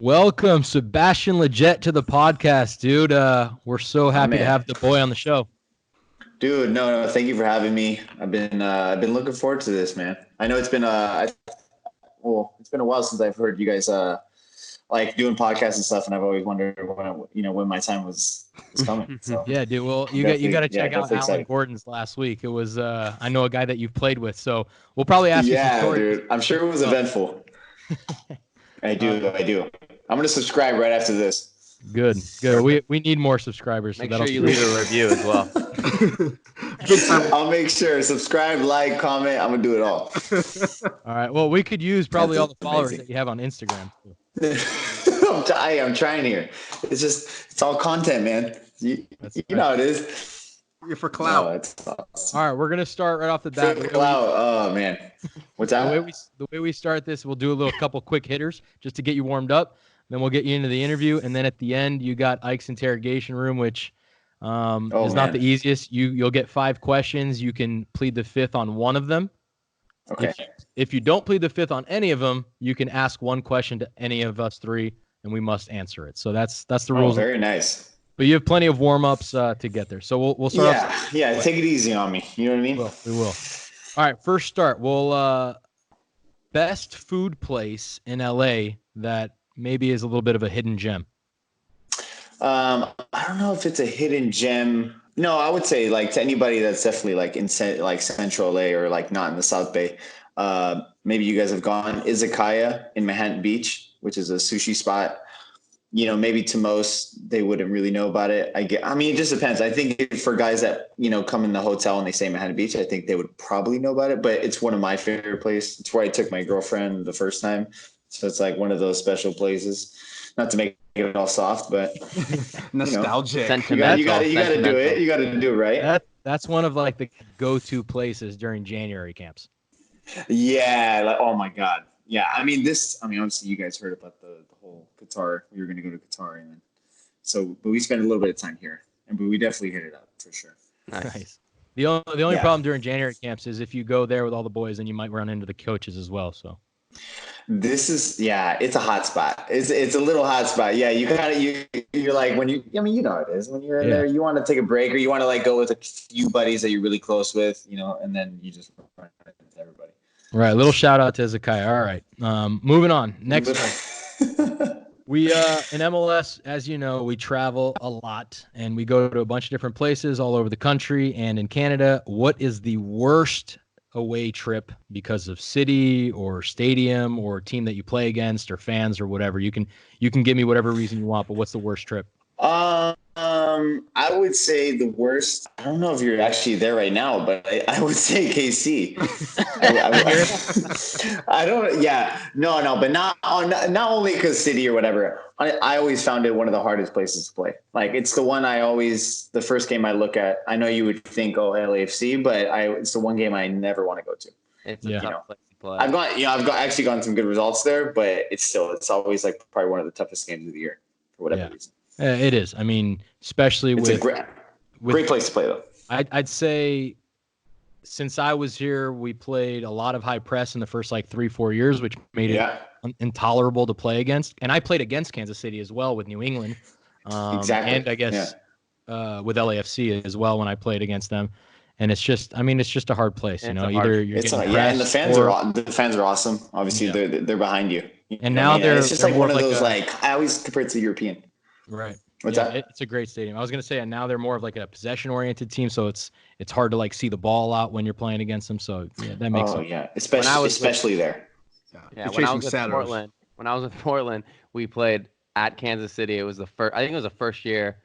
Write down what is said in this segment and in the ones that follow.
Welcome, Sebastian Lletget, to the podcast, dude. We're so happy to have the boy on the show. Dude, no, thank you for having me. I've been looking forward to this, man. I know it's been it's been a while since I've heard you guys like doing podcasts and stuff, and I've always wondered when my time was coming. So Yeah, dude. Well, you got to check out Alan Gordon's last week. It was I know a guy that you've played with, so we'll probably ask you some stories. Dude, I'm sure it was eventful. I do. I'm gonna subscribe right after this. Good. We need more subscribers. Make sure you leave a review as well. I'll make sure. Subscribe, like, comment. I'm gonna do it all. All right. Well, we could use probably all the followers that you have on Instagram too. I'm trying here. It's all content, man. You know how it is. You're for clout. No, it's awesome. All right, we're gonna start right off the bat. For clout. Oh man, what's that? The way we start this, we'll do a couple quick hitters just to get you warmed up. Then we'll get you into the interview, and then at the end, you got Ike's Interrogation Room, which is not the easiest. You'll get 5 questions. You can plead the fifth on one of them. Okay. If you don't plead the fifth on any of them, you can ask one question to any of us 3, and we must answer it. So that's the rules. Very nice. But you have plenty of warm-ups to get there. So we'll start off. Yeah, take it easy on me. You know what I mean? We will. All right, first start. We'll best food place in LA that maybe is a little bit of a hidden gem. I don't know if it's a hidden gem. No, I would say like to anybody that's definitely like in Central LA or like not in the South Bay. Maybe you guys have gone Izakaya in Manhattan Beach, which is a sushi spot. You know, maybe to most they wouldn't really know about it. I mean, it just depends. I think for guys that come in the hotel and they say Manhattan Beach, I think they would probably know about it. But it's one of my favorite places. It's where I took my girlfriend the first time. So it's like one of those special places. Not to make it all soft, but nostalgic. You got to do it. You got to do it right. That's one of like the go-to places during January camps. Yeah. Like, oh my God. Yeah. I mean, obviously you guys heard about the whole Qatar. We were going to go to Qatar, and then but we spent a little bit of time here, but we definitely hit it up for sure. Nice. The only problem during January camps is if you go there with all the boys, then you might run into the coaches as well. So. It's a hot spot. It's a little hot spot. Yeah, you're like when you know how it is when you're in there, you want to take a break or you want to like go with a few buddies that you're really close with, and then you just run into everybody. Right. Little shout out to Izakaya. All right. Moving on. Next one. We in MLS, as you know, we travel a lot and we go to a bunch of different places all over the country and in Canada. What is the worst away trip because of city or stadium or team that you play against or fans or whatever? You can give me whatever reason you want, but what's the worst trip? I would say the worst. I don't know if you're actually there right now, but I would say KC. I don't. Yeah, no, but not only because city or whatever. I always found it one of the hardest places to play. Like it's the one the first game I look at. I know you would think, LAFC, but it's the one game I never want to go to. It's a tough place to play. I've actually gotten some good results there, but it's always like probably one of the toughest games of the year for whatever reason. It is. I mean, especially it's a great place to play, though. I'd say since I was here, we played a lot of high press in the first 3-4 years, which made it intolerable to play against. And I played against Kansas City as well with New England. Exactly. And I guess with LAFC as well when I played against them. And it's just a hard place. And the fans are awesome. Obviously, they're behind you. And now it's just like one of those I always compare it to European. Right. What's that? It's a great stadium. I was going to say, and now they're more of like a possession-oriented team, so it's hard to see the ball out when you're playing against them. So that makes sense. Yeah, especially there. Yeah, when I was with Portland, we played at Kansas City. It was the first. I think it was the first year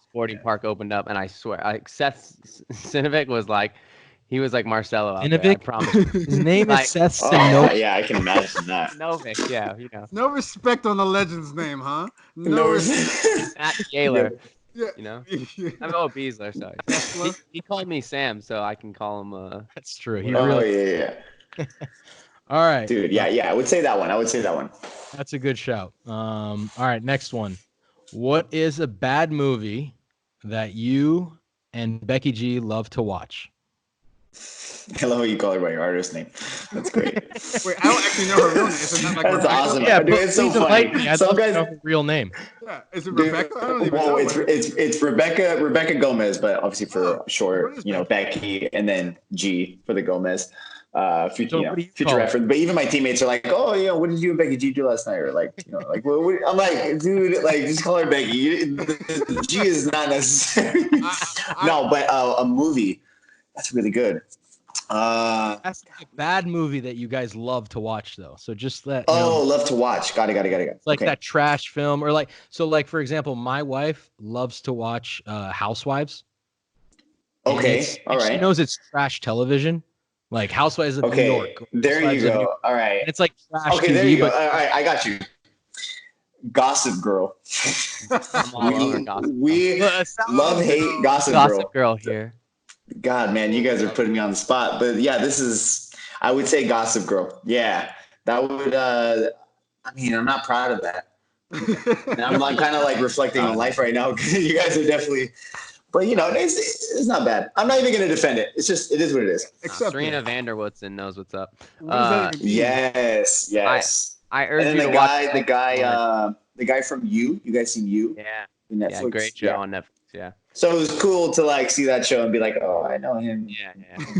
Sporting Park opened up, and I swear, Seth Sinovic was like. He was like Marcelo out there, I promise. His name is Seth Sinovic. Yeah, I can imagine that. Novik, yeah, No respect on the legend's name, huh? No respect. Matt Gaylor, I'm Beasler, sorry. He called me Sam, so I can call him. That's true. Yeah. All right. Dude, yeah, I would say that one. That's a good shout. All right, next one. What is a bad movie that you and Becky G love to watch? I love how you call her by your artist name. That's great. Wait, I don't actually know her real name. Is it not like That's Rebecca? awesome. Yeah, Dude, but it's so please enlighten funny. me. I'd Some love to guys, know her real name. Yeah, is it dude, Rebecca? I don't even well, know. it's Rebecca Gomez, but obviously for What short, is Becky, and then G for the Gomez. So what do you Future call it? reference. But even my teammates are like, "Oh, what did you and Becky G do last night?" Or like, I'm like, dude, like, just call her Becky. The G is not necessary. No, but a movie that's really good. That's a bad movie that you guys love to watch, though. So just let. Love to watch. Got it. It's like that trash film, or like for example, my wife loves to watch Housewives. Okay, all right. She knows it's trash television, like Housewives of New York. There you go. All right. And it's like trash Okay, TV, there you go. but All right, I got you. Gossip Girl. I'm all over Gossip We love hate Gossip Girl here. God, man, you guys are putting me on the spot. But yeah, I would say Gossip Girl. Yeah, that would, I'm not proud of that. And I'm like kind of like reflecting on life right now. You guys are definitely, but it's not bad. I'm not even going to defend it. It's just, it is what it is. Serena Vanderwoodson knows what's up. Yes. I urge you to watch the guy from You guys seen You? Yeah. Netflix. Yeah, great show on Netflix. Yeah. So it was cool to like see that show and be like, oh, I know him. Yeah.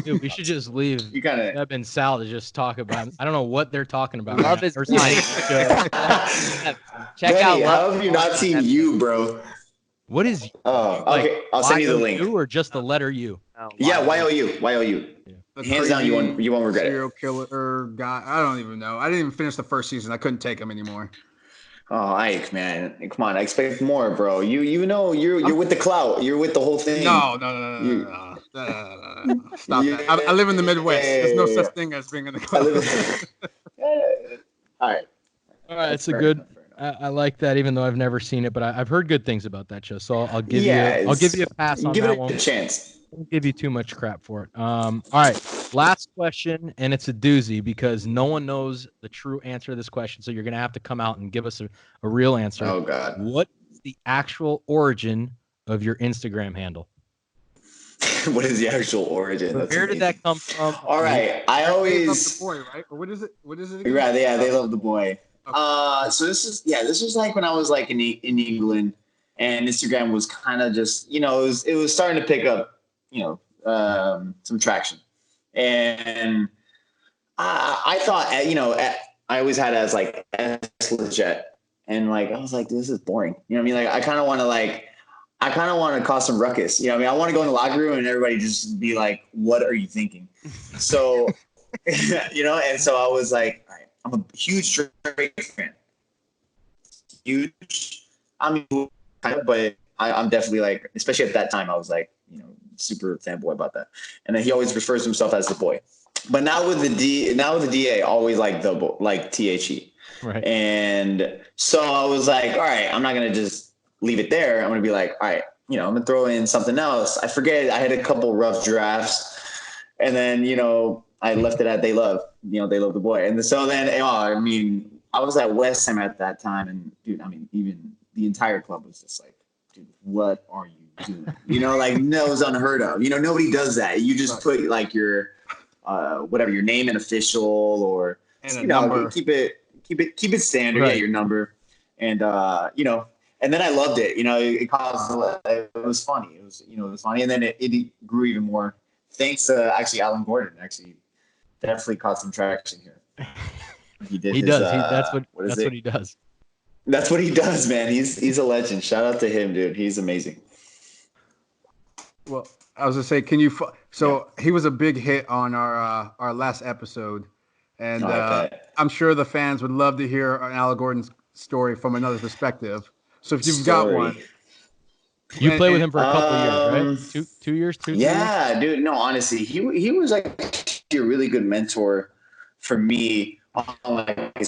Dude, we should just leave Seb and Sal to just talk about. I don't know what they're talking about. Love is blind. Check out Love. How have you not seen You, bro? What is? Oh, okay. I'll send you the link. Y-O-U or just the letter U? Yeah, Y-O-U. Yeah. Hands down, you won't regret it. Serial killer guy. I don't even know. I didn't even finish the first season. I couldn't take him anymore. Oh, Ike, man, come on! I expect more, bro. You're with the clout. You're with the whole thing. No. Stop that. I live in the Midwest. There's no such thing as being in the clout. All right. It's a good. I like that, even though I've never seen it, but I've heard good things about that show. So I'll give you a pass on that one. Give it a chance. Don't give you too much crap for it. All right, last question, and it's a doozy because no one knows the true answer to this question. So you're gonna have to come out and give us a real answer. Oh God! What is the actual origin of your Instagram handle? What is the actual origin? Where did that come from? All right, I always love the boy, right? Or what is it? Again? Right, yeah, they love the boy. Okay. So this was like when I was like in England, and Instagram was kind of just it was starting to pick up some traction, and I thought I always had it as like Lletget, and like I was like, this is boring. You know what I mean? Like I kind of want to cause some ruckus. You know what I mean? I want to go in the locker room and everybody just be like, what are you thinking? So and so I was like, all right, I'm a huge Drake fan. Huge. I mean, kind of, but I'm definitely like, especially at that time, I was like, super fanboy about that. And then he always refers to himself as the boy. But now with the DA, always like THE. Right. And so I was like, all right, I'm not gonna just leave it there. I'm gonna be like, all right, I'm gonna throw in something else. I forget. I had a couple rough drafts, and then I left it at They Love. They Love the Boy. And so then, I was at West Ham at that time, and dude, even the entire club was just like, dude, what are you doing? Like, no, it's unheard of. Nobody does that. You just put like your whatever, your name and official, or and number. Keep it standard. Right. Yeah, your number, and and then I loved it. It was funny. It was funny, and then it grew even more thanks to actually Alan Gordon. Actually, definitely caught some traction here. He does. That's what he does. That's what he does, man. He's a legend. Shout out to him, dude. He's amazing. Well, I was gonna say, he was a big hit on our last episode, and I'm sure the fans would love to hear Alan Gordon's story from another perspective. So if you've got one, you played with him for a couple years, right? 2 years, two. Yeah, years? Dude. No, honestly, he was like a really good mentor for me. On like a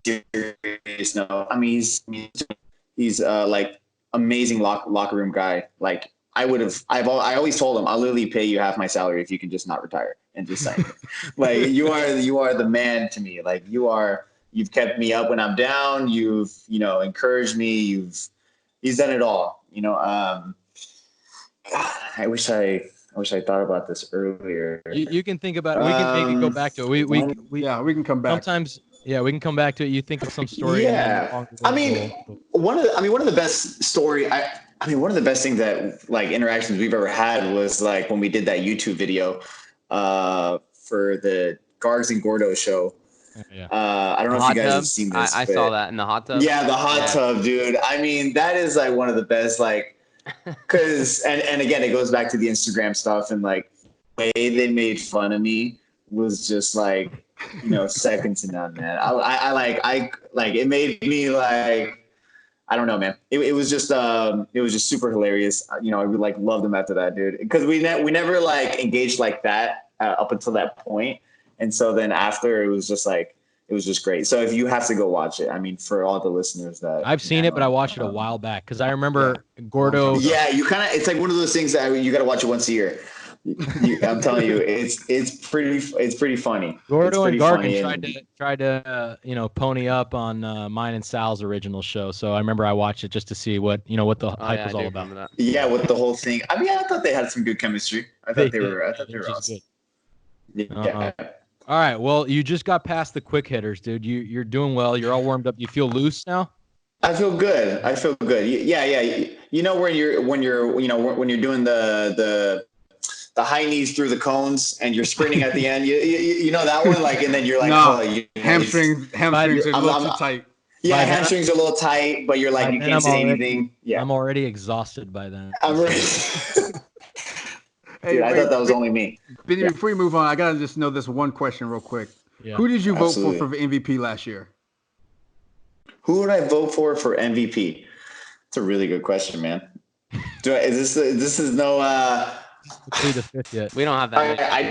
serious note, he's like amazing locker room guy. Like I always told him, I'll literally pay you half my salary if you can just not retire and just sign me. Like you are the man to me. Like you've kept me up when I'm down. You've encouraged me. He's done it all. I wish I I wish I thought about this earlier. You can think about it. We can maybe go back to it. We can come back. Sometimes, we can come back to it. You think of some story. Yeah. I mean, one of the best story. One of the best things that like interactions we've ever had was like when we did that YouTube video for the Gargs and Gordo show. Yeah. I don't know if you guys have seen this. I saw that in the hot tub. Yeah, the hot tub, dude. I mean, that is like one of the best, like, because and again, it goes back to the Instagram stuff, and like the way they made fun of me was just like, second to none, man. I like it made me like, I don't know, man. It was just super hilarious. I like loved them after that, dude, because we never like engaged like that up until that point. And so then after, it was just great. So if you have to go watch it, I mean, for all the listeners that I've seen it, but I watched it a while back because I remember Gordo. Yeah, it's like one of those things that you got to watch it once a year. I'm telling you, it's pretty funny. Gordo and Gargan tried to pony up on mine and Sal's original show. So I remember I watched it just to see what the hype was all about. Yeah, with the whole thing. I mean, I thought they had some good chemistry. I thought they were awesome. Yeah. All right. Well, you just got past the quick hitters, dude. You're doing well. You're all warmed up. You feel loose now? I feel good. Yeah. When you're doing the high knees through the cones and you're sprinting at the end, you know that one, like, and then you're like, hamstrings are a little too tight. Yeah, hamstrings are a little tight, but you're like, you can't say anything. Yeah, I'm already exhausted by then. I'm ready. Hey, dude, I thought that was only me. Benny, before you move on, I gotta just know this one question real quick. Yeah. Who did you vote for MVP last year? Who would I vote for MVP? It's a really good question, man. This is no plead the fifth yet. We don't have that. I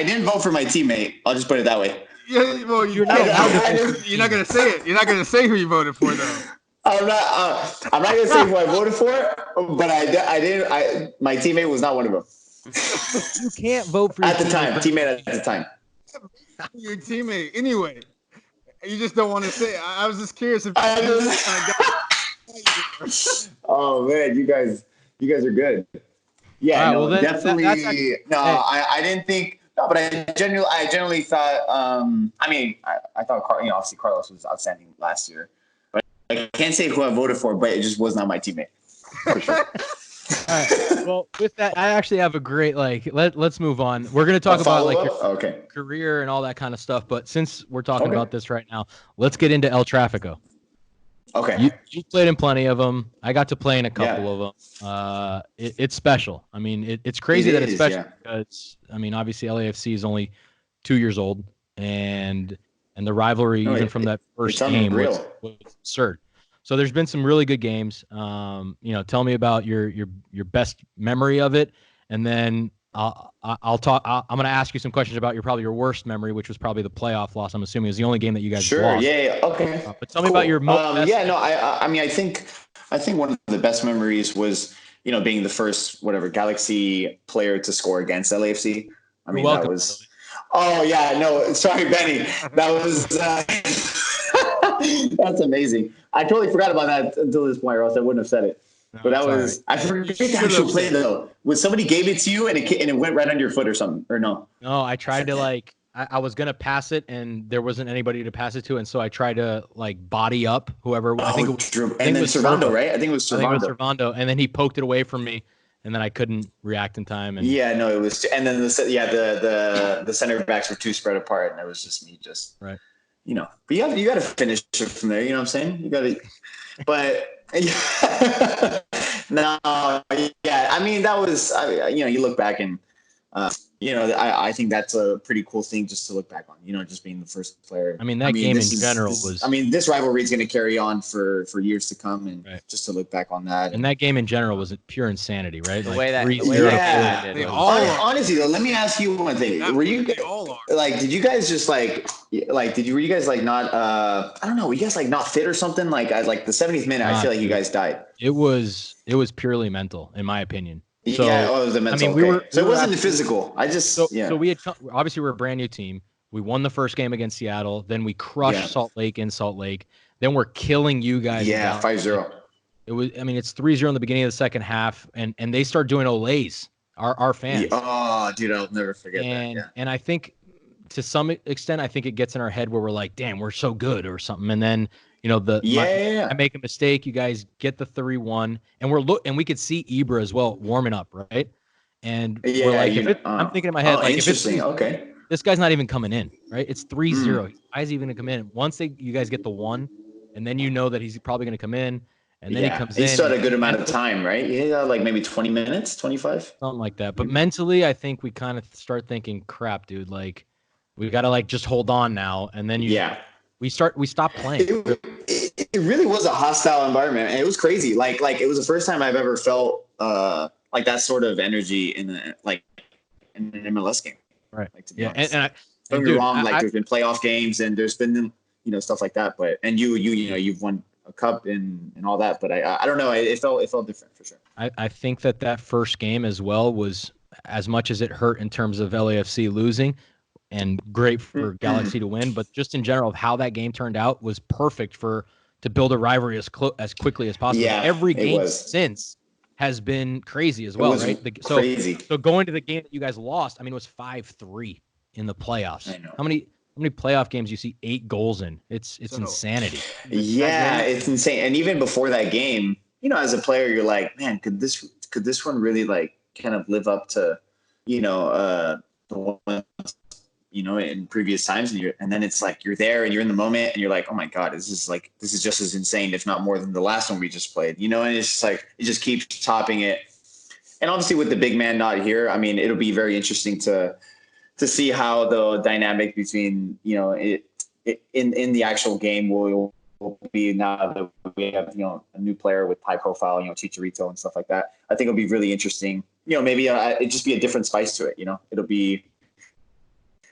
didn't vote for my teammate. I'll just put it that way. Yeah, well, you're not gonna say it. You're not gonna say who you voted for, though. I'm not gonna say who I voted for, but I didn't. My teammate was not one of them. You can't vote for at the time. Teammate at the time. Your teammate, anyway. You just don't want to say it. I was just curious if. Oh man, you guys are good. Yeah, right, well, definitely. I didn't think. No, but I generally thought. I thought obviously Carlos was outstanding last year, but I can't say who I voted for. But it just was not my teammate. For sure. All right. Well, with that, I actually have a great let's move on. We're going to talk about your career and all that kind of stuff. But since we're talking about this right now, let's get into El Tráfico. Okay. You played in plenty of them. I got to play in a couple of them. It's special. I mean, it's crazy that it's special because obviously LAFC is only 2 years old, and the rivalry even from that first game was absurd. So there's been some really good games. Tell me about your best memory of it, and then I'll talk. I'm going to ask you some questions about your worst memory, which was probably the playoff loss. I'm assuming it was the only game that you guys lost. Yeah. Okay. But tell me about your most. I think one of the best memories was being the first Galaxy player to score against LAFC. That was. Oh yeah, no, sorry, Benny. That was. That's amazing. I totally forgot about that until this point, or else I wouldn't have said it. But that was, I forget the actual play though. When somebody gave it to you and it went right under your foot or something, or no? No, I tried to I was gonna pass it and there wasn't anybody to pass it to, and so I tried to body up whoever. I think it was Servando, right? I think it was Servando, and then he poked it away from me, and then I couldn't react in time. And it was, and then the center backs were too spread apart, and it was just me, right. But you got to finish it from there. You know what I'm saying? You got to, but no, yeah. That was, you look back and, I think that's a pretty cool thing just to look back on, just being the first player. That game in general was. This rivalry is going to carry on for years to come, and just to look back on that. And that game in general was pure insanity, right? The way that ended. Honestly, though, let me ask you one thing. Were you did you guys just were you guys not I don't know, were you guys not fit or something? The 70th minute, I feel like you guys died. It was purely mental, in my opinion. So, it was a mental. It wasn't the physical. So we had obviously we're a brand new team. We won the first game against Seattle. Then we crushed Salt Lake in Salt Lake. Then we're killing you guys. Yeah, 5-0. It was. It's 3-0 in the beginning of the second half, and they start doing olays our fans. Oh, dude, I'll never forget that. Yeah. And I think to some extent, I think it gets in our head where we're like, damn, we're so good or something. And then, I make a mistake. You guys get the 3-1, and we could see Ibra as well warming up, right? And we're like, I'm thinking in my head, like, if it's okay, this guy's not even coming in, right? It's 3-0. Why is he even gonna come in? Once you guys get the 1, and then that he's probably gonna come in, and then he comes in. He still had a good amount of time, right? Yeah, like maybe 20 minutes, 25, something like that. But mentally, I think we kind of start thinking, crap, dude, like we gotta like just hold on now, and then we stop playing. It really was a hostile environment, and it was crazy. Like it was the first time I've ever felt like that sort of energy in an MLS game. Right. Like, to be honest. Don't get me wrong. Like, there's been playoff games and there's been stuff like that. But you've won a cup and all that. But I don't know. It felt different for sure. I think that first game as well was, as much as it hurt in terms of LAFC losing, and great for Galaxy to win, but just in general, how that game turned out was perfect to build a rivalry as quickly as possible. Yeah, every game since has been crazy as well, right? Crazy. So going to the game that you guys lost, I mean, it was 5-3 in the playoffs. I know. How many playoff games you see 8 goals in? It's insanity. Yeah, it's insane. And even before that game, as a player, you're like, man, could this one really like kind of live up to, the one, in previous times, and then it's like you're there and you're in the moment and you're like, oh my God, this is just as insane, if not more than the last one we just played, and it's just like, it just keeps topping it. And obviously with the big man not here, I mean, it'll be very interesting to see how the dynamic between, in the actual game will be, now that we have, a new player with high profile, Chicharito and stuff like that. I think it'll be really interesting. Maybe it'd just be a different spice to it. It'll be,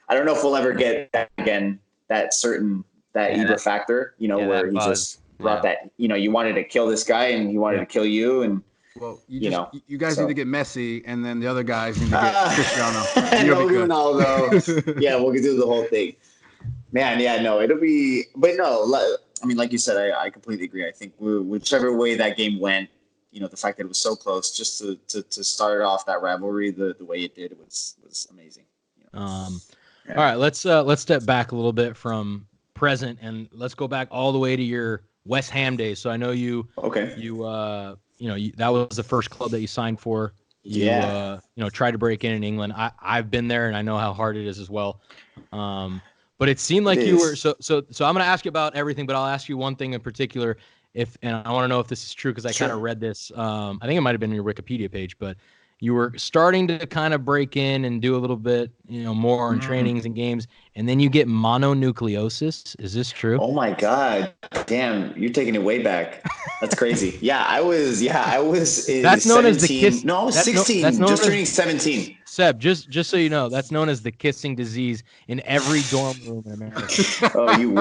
I don't know if we'll ever get that again, that Ibra factor, where he just brought that, you wanted to kill this guy and he wanted to kill you. And, well, you guys need to get Messi, and then the other guys need to get Cristiano. Yeah, we'll do the whole thing. Man, yeah, no, it'll be, but no, I mean, like you said, I completely agree. I think whichever way that game went, the fact that it was so close, just to start off that rivalry the way it did was amazing. All right, let's step back a little bit from present, and let's go back all the way to your West Ham days. So I know you. Okay. That was the first club that you signed for. Tried to break in England. I've been there, and I know how hard it is as well. But it seemed like you were so. I'm going to ask you about everything, but I'll ask you one thing in particular. And I want to know if this is true, because I kind of read this. I think it might have been your Wikipedia page, but you were starting to kind of break in and do a little bit, more on trainings and games, and then you get mononucleosis. Is this true? Oh my God. Damn, you're taking it way back. That's crazy. I was in that's known 17. As the kiss. No, I was 16, just turning 17. Seb, just so you know, that's known as the kissing disease in every dorm room in America. Oh, you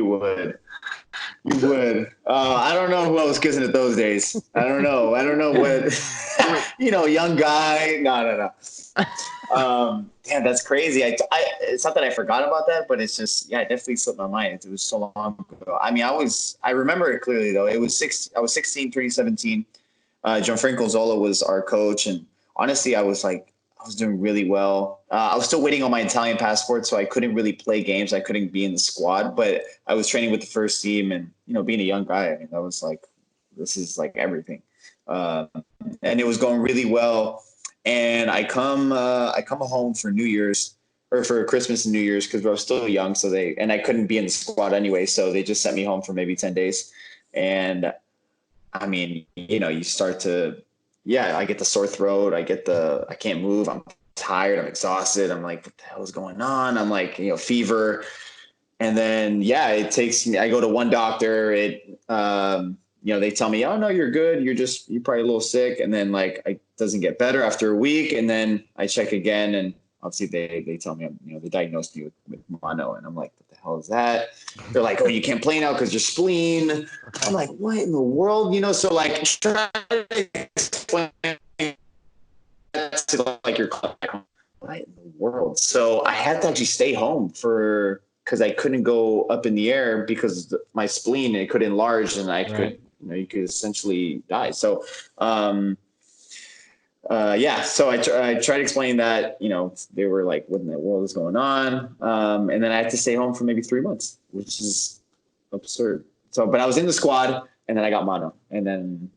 would. I don't know who I was kissing at those days. I don't know what, young guy. No. Damn, that's crazy. It's not that I forgot about that, but it's just, it definitely slipped my mind. It was so long ago. I mean, I remember it clearly though. I was 16, 2017. Gianfranco Zola was our coach. And honestly, I was doing really well. I was still waiting on my Italian passport, so I couldn't really play games. I couldn't be in the squad, but I was training with the first team, and being a young guy, I mean, that was like, this is like everything. And it was going really well. And I come home for New Year's, or for Christmas and New Year's, because I was still young. So I couldn't be in the squad anyway, so they just sent me home for maybe 10 days. And I mean, you start to. Yeah, I get the sore throat. I can't move. I'm tired. I'm exhausted. I'm like, what the hell is going on? I'm like, fever. And then, it takes me, I go to one doctor. They tell me, oh no, you're good. You're probably a little sick. And then it doesn't get better after a week. And then I check again, and obviously they tell me, they diagnosed me with mono. And I'm like, what the hell is that? They're like, oh, you can't play now because your spleen. I'm like, what in the world? So try to explain to your club, what in the world? So I had to actually stay home because I couldn't go up in the air because my spleen, it could enlarge, and I could, you could essentially die. So, So I tried explaining that, they were like, what in the world is going on? And then I had to stay home for maybe 3 months, which is absurd. So, but I was in the squad, and then I got mono, and then,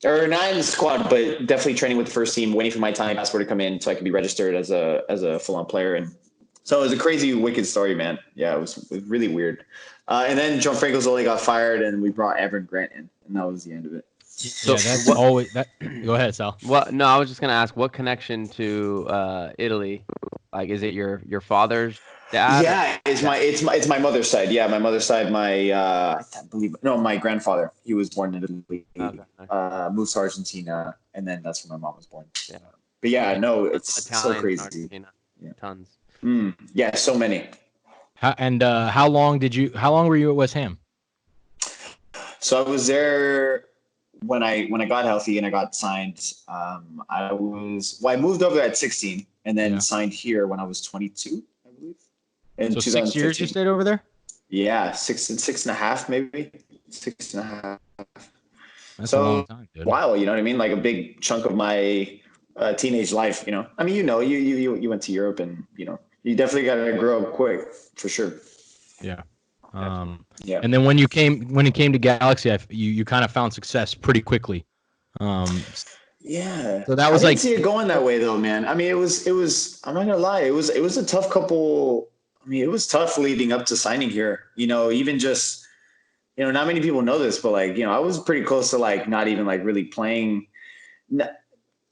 or not in the squad, but definitely training with the first team, waiting for my Italian passport to come in so I could be registered as a full-on player. And so it was a crazy, wicked story, man. Yeah, it was really weird. And then John Franco's got fired, and we brought Evan Grant in, and that was the end of it. So that's always that. Go ahead, Sal. Well, no, I was just gonna ask, what connection to Italy? Like, is it your father's dad? Yeah, it's my mother's side. Yeah, my mother's side. My grandfather. He was born in Italy. Okay. Moved to Argentina, and then that's where my mom was born. Yeah. But yeah, no, it's Italian, so crazy. Yeah. Tons. Yeah, so many. How long were you at West Ham? So I was there when I got healthy and I got signed. I moved over at 16 and then signed here when I was 22, I believe. So 6 years you stayed over there? Yeah, six and a half, maybe 6.5. That's a long time, dude. Wow, you know what I mean? Like a big chunk of my teenage life. I mean, you went to Europe, and you definitely got to grow up quick, for sure. Yeah. And then when you came to Galaxy, you kind of found success pretty quickly. Yeah. So that was I didn't see it going that way though, man. I mean, it was. I'm not gonna lie. It was a tough couple. I mean, it was tough leading up to signing here. Even just, not many people know this, but I was pretty close to not even really playing.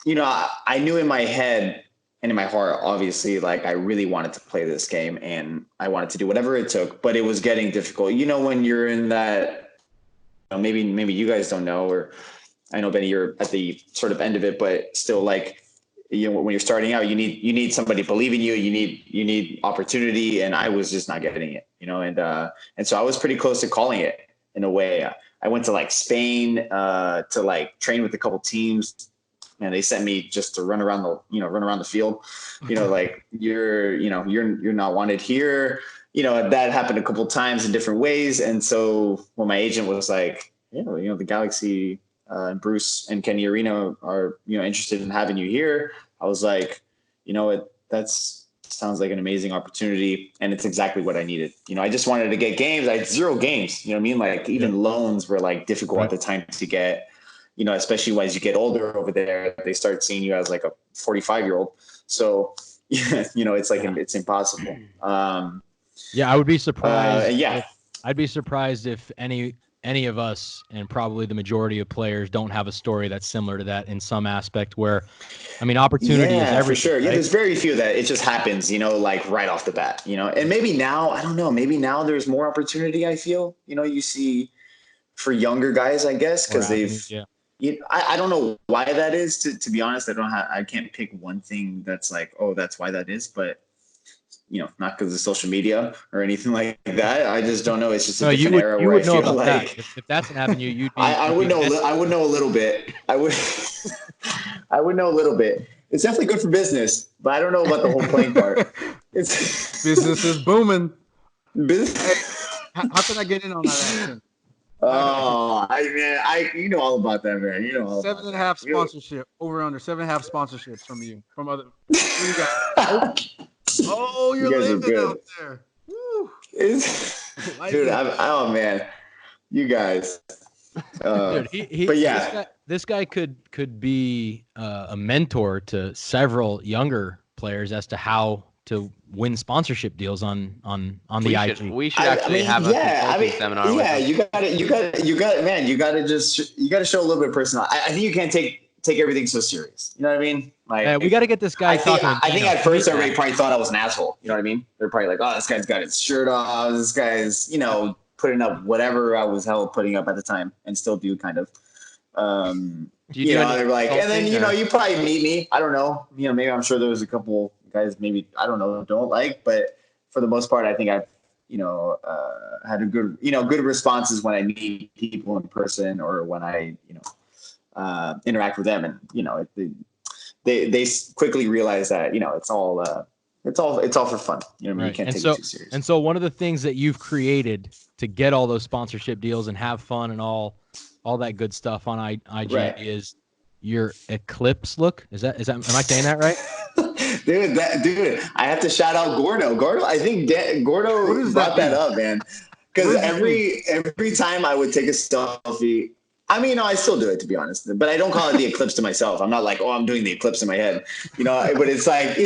I knew in my head and in my heart, obviously, I really wanted to play this game and I wanted to do whatever it took, but it was getting difficult. When you're in that, maybe you guys don't know, or I know, Benny, you're at the sort of end of it, but still when you're starting out, you need somebody to believe in you. You need opportunity. And I was just not getting it, and so I was pretty close to calling it in a way. I went to Spain to train with a couple teams. And they sent me just to run around the field, you're not wanted here. That happened a couple of times in different ways. And so when my agent was like, the Galaxy and Bruce and Kenny Arena are, interested in having you here, I was like, that sounds like an amazing opportunity. And it's exactly what I needed. I just wanted to get games. I had 0 games, even loans were difficult at the time to get. Especially as you get older over there, they start seeing you as a 45-year-old. So, it's impossible. I would be surprised. I'd be surprised if any of us, and probably the majority of players, don't have a story that's similar to that in some aspect where, opportunity is everything. For sure. Right? Yeah, there's very few that it just happens, right off the bat, and maybe now, I don't know, maybe now there's more opportunity, I feel, you see for younger guys, I guess, because I don't know why that is. To be honest, I can't pick one thing that's that's why that is. But not because of social media or anything like that. I just don't know. It's just a different era where I feel like if that's an avenue, you'd be. I would know. I would know a little bit. I would. I would know a little bit. It's definitely good for business, but I don't know about the whole playing part. Business is booming. How can I get in on that action? Oh, you know all about that, man. You know all 7.5 sponsorship, over under 7.5 sponsorships from you, from other. You guys. Oh, you're living out there. Woo. Dude, oh man, you guys. Dude, but yeah, this guy could be a mentor to several younger players as to how to win sponsorship deals on the IG. We should actually have a consulting seminar. Yeah, you got it, man. You got to show a little bit of personality. I think you can't take everything so serious. You know what I mean? We got to get this guy talking. I think at first everybody probably thought I was an asshole. You know what I mean? They're probably like, "Oh, this guy's got his shirt off. This guy's, putting up whatever I was putting up at the time, and still do kind of." They're like, and then you probably meet me. I don't know. Maybe I'm sure there was a couple guys, maybe I don't know, don't like, but for the most part, I think I've had a good good responses when I meet people in person or when I interact with them, and they quickly realize that it's all for fun. You right. can't take it too serious. And so one of the things that you've created to get all those sponsorship deals and have fun and all that good stuff on IG is your eclipse look. Is that am I saying that right? dude, I have to shout out Gordo. I think Gordo brought that up, man. Because every time I would take a selfie, I mean, no, I still do it, to be honest, but I don't call it the eclipse to myself. I'm not like, oh, I'm doing the eclipse in my head, but it's like,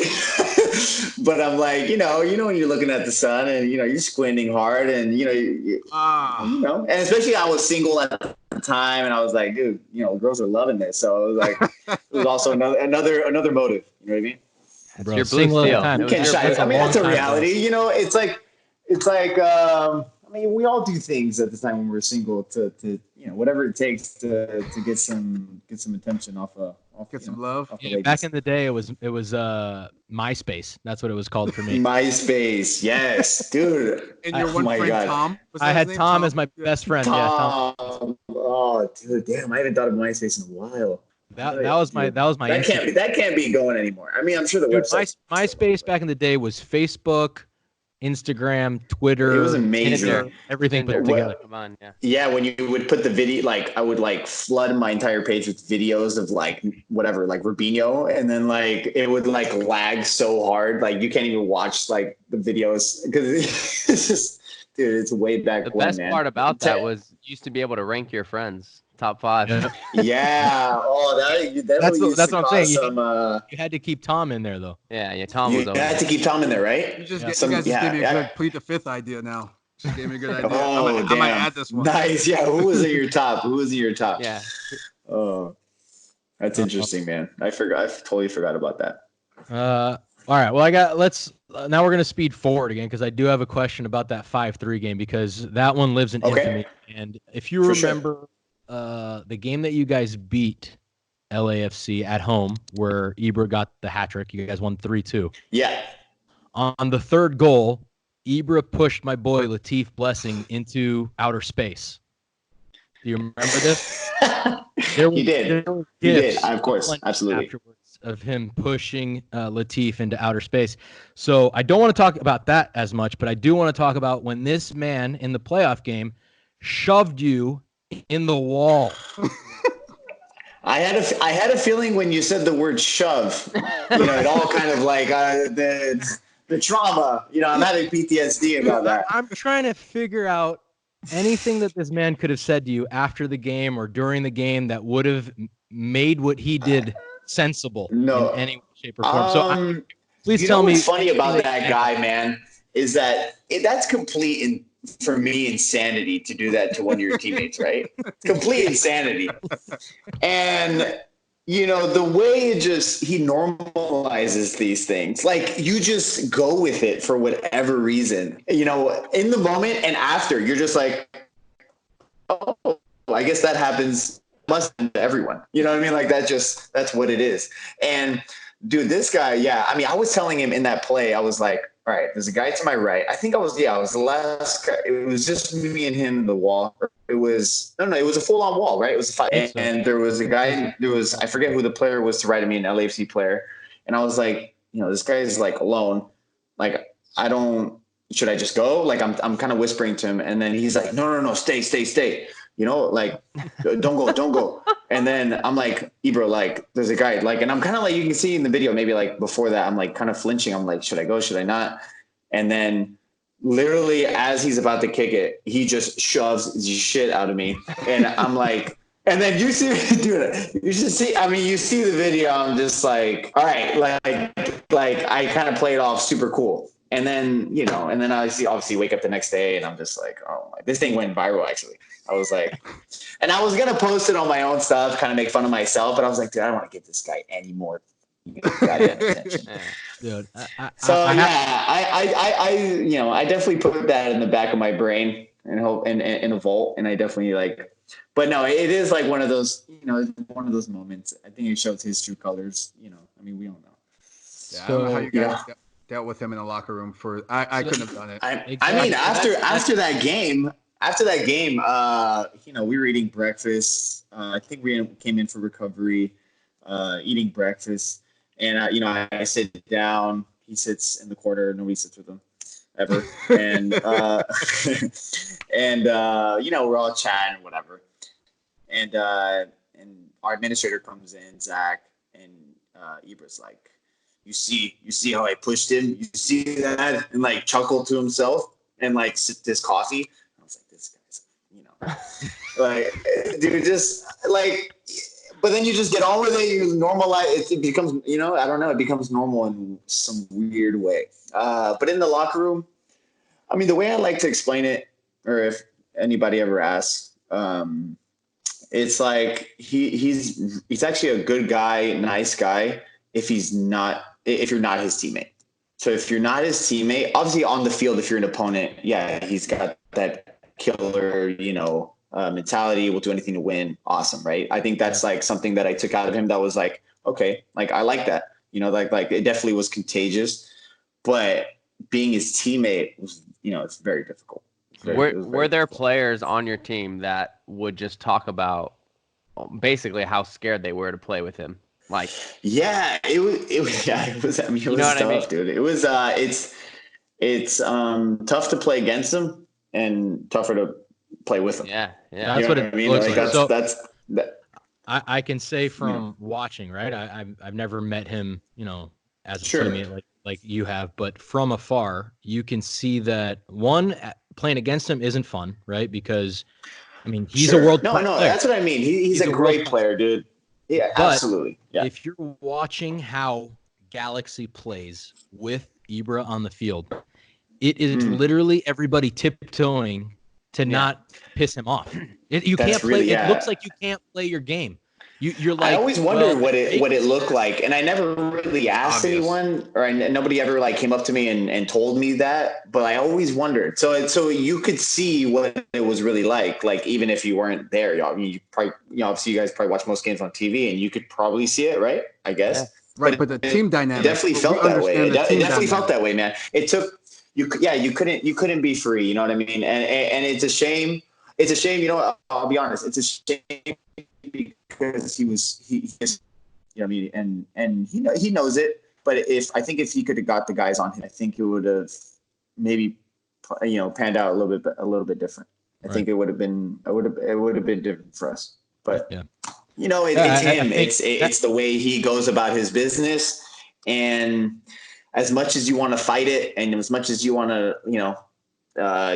but I'm like, when you're looking at the sun and, you're squinting hard and, and especially I was single at the time and I was like, dude, girls are loving this. So it was like, it was also another motive. You know what I mean? It's your blue steel. You can't shy. I mean, that's a reality. It's like, I mean, we all do things at the time when we're single to whatever it takes to get some attention off get some love. Yeah, back in the day, it was MySpace. That's what it was called for me. MySpace, yes, dude. And your one friend God. Tom. I had Tom as my best friend. Tom. Yeah, Tom. Oh, dude, damn! I haven't thought of MySpace in a while. That was my. That can't be going anymore. I mean, I'm sure the website. MySpace back in the day was Facebook, Instagram, Twitter. It was amazing. Tinder, everything put together. Come on, yeah. Yeah, when you would put the video, I would flood my entire page with videos of whatever, Rubinho, and then it would lag so hard, you can't even watch the videos because it's just, dude, it's way back when. The best part about that was you used to be able to rank your friends. Top 5. Yeah. Oh, that's what I'm saying. You had to keep Tom in there, though. Yeah. Tom was. You had to keep Tom in there, right? You guys just gave me a good plead the fifth idea now. Just gave me a good idea. Oh, I might add this one. Nice. Yeah. Who was at your top? Yeah. Oh, that's interesting, man. I totally forgot about that. All right. Well, now we're going to speed forward again because I do have a question about that 5-3 game because that one lives in infamy. And if you remember the game that you guys beat LAFC at home where Ibra got the hat trick, you guys won 3-2. Yeah. On the third goal, Ibra pushed my boy Latif Blessing into outer space. Do you remember this? He did. Of course. Absolutely. Afterwards of him pushing Latif into outer space. So I don't want to talk about that as much, but I do want to talk about when this man in the playoff game shoved you in the wall. I had a feeling when you said the word shove, it all kind of the trauma, I'm having PTSD about that. I'm trying to figure out anything that this man could have said to you after the game or during the game that would have made what he did sensible in any way, shape, or form. So please tell me. What's funny about that guy, man, is that that's complete for me insanity to do that to one of your teammates, right? Complete insanity. And the way he normalizes these things, you just go with it for whatever reason, in the moment and after you're just like, oh, I guess that happens. Must happen to everyone. You know what I mean? That's what it is. And dude, this guy, yeah. I mean, I was telling him in that play, I was like, all right, there's a guy to my right. I think I was the last guy. It was just me and him in the wall. It was a full-on wall, right? It was a fight. And there was a guy, I forget who the player was to right of me, an LAFC player. And I was like, this guy is alone. Should I just go? I'm kind of whispering to him. And then he's like, no, stay. Don't go. And then I'm like, Ibro, there's a guy, and I'm kind of you can see in the video, maybe before that, I'm kind of flinching. I'm like, should I go? Should I not? And then literally as he's about to kick it, he just shoves the shit out of me. And I'm like, and then you see me do it. You should see, you see the video. I'm just like, all right, I kind of play it off super cool. And then, and then I obviously wake up the next day and I'm just like, oh, this thing went viral actually. I was like, and I was going to post it on my own stuff, kind of make fun of myself, but I was like, dude, I don't want to give this guy any more goddamn attention. Dude, I definitely put that in the back of my brain and hope in a vault. And I definitely but no, it is one of those, one of those moments. I think it shows his true colors, we don't know. Yeah, I don't know how you guys dealt with him in the locker room I couldn't have done it. I mean, after that game, we were eating breakfast. I think we came in for recovery, eating breakfast. And, I sit down. He sits in the corner. Nobody sits with him ever. And, we're all chatting, whatever. And our administrator comes in, Zach, and Ibra's like, you see how I pushed him? You see that? And like chuckled to himself and like sipped his coffee. I was like, this guy's, like, dude, just like, but then you just get on with it. You normalize it becomes, I don't know, it becomes normal in some weird way. But in the locker room, I mean, the way I like to explain it, or if anybody ever asks, it's like he's actually a good guy, nice guy. If you're not his teammate. So if you're not his teammate, obviously on the field, if you're an opponent, yeah, he's got that killer, mentality. Will do anything to win. Awesome, right? I think that's like something that I took out of him. That was like, okay, like I like that. Like it definitely was contagious. But being his teammate was, it's very difficult. Were there players on your team that would just talk about basically how scared they were to play with him? Like, yeah, it was. I mean, it was tough, dude. It was. It's tough to play against him and tougher to play with him. Yeah. That's what it looks like. I can say from watching, right? I've never met him, as a teammate like you have, but from afar, you can see that playing against him isn't fun, right? Because, I mean, he's a world player. No, that's what I mean. He's a great player, dude. Yeah, but absolutely. Yeah. If you're watching how Galaxy plays with Ibra on the field, it is literally everybody tiptoeing to not piss him off. You can't play. Really, it looks like you can't play your game. You're like. I always wondered what it looked like, and I never really asked anyone, or nobody ever like came up to me and told me that. But I always wondered. So you could see what it was really like even if you weren't there. I mean, you probably, obviously you guys probably watch most games on TV, and you could probably see it, right? I guess. Yeah. Right, but the team dynamic definitely felt that way. It definitely felt that way, man. It took you couldn't be free. You know what I mean? And it's a shame. It's a shame. I'll be honest. It's a shame because he just, I mean, and he knows it. But if he could have got the guys on him, I think it would have maybe panned out a little bit different. I think it would have been different for us. But it's him. It's the way he goes about his business, and as much as you want to fight it, and as much as you want to,